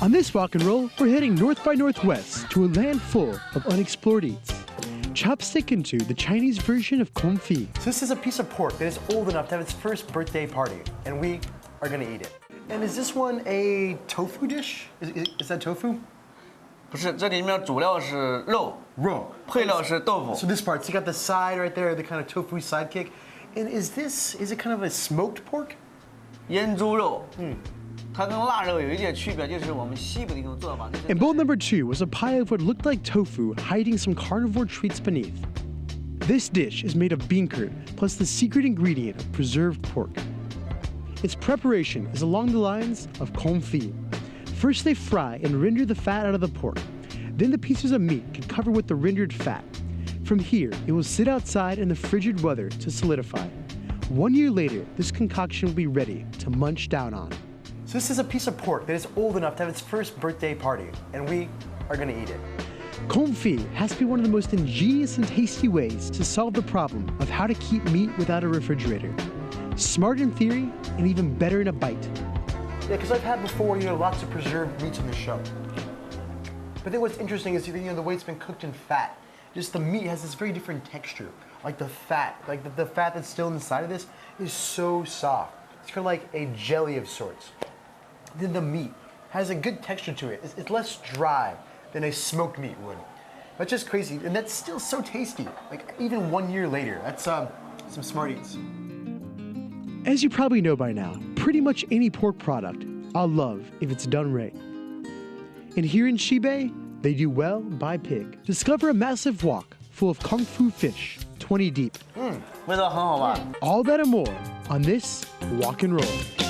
On this Wok-n-Roll, we're heading north by northwest to a land full of unexplored eats. Chopstick into the Chinese version of Confit. So this is a piece of pork that is old enough to have its first birthday party, and we are gonna eat it. And is this one a tofu dish? Is that tofu? 不是，这里面主料是肉， Raw. 配料是豆腐。 So this part, so you got the side right there, the kind of tofu sidekick. And is it kind of a smoked pork? 腌猪肉，它跟腊肉有一点区别，就是我们西北的一种做法。 And bowl number 2 was a pie of what looked like tofu hiding some carnivore treats beneath. This dish is made of bean curd plus the secret ingredient of preserved pork. Its preparation is along the lines of confit. First they fry and render the fat out of the pork. Then the pieces of meat get covered with the rendered fat. From here, it will sit outside in the frigid weather to solidify. 1 year later, this concoction will be ready to munch down on. So this is a piece of pork that is old enough to have its first birthday party, and we are gonna eat it. Confit has to be one of the most ingenious and tasty ways to solve the problem of how to keep meat without a refrigerator. Smart in theory, and even better in a bite. Yeah, because I've had before, lots of preserved meats on the show. But then what's interesting is, the way it's been cooked in fat. Just the meat has this very different texture. Like the fat, the fat that's still inside of this is so soft. It's kind of like a jelly of sorts. Then the meat has a good texture to it. It's less dry than a smoked meat would. That's just crazy, and that's still so tasty. Like even 1 year later, that's some smart eats. As you probably know by now, pretty much any pork product I'll love if it's done right. And here in Xibei, they do well by pig. Discover a massive wok full of kung fu fish, 20 deep. 味道很好吧？ All that and more on this Wok-n-Roll.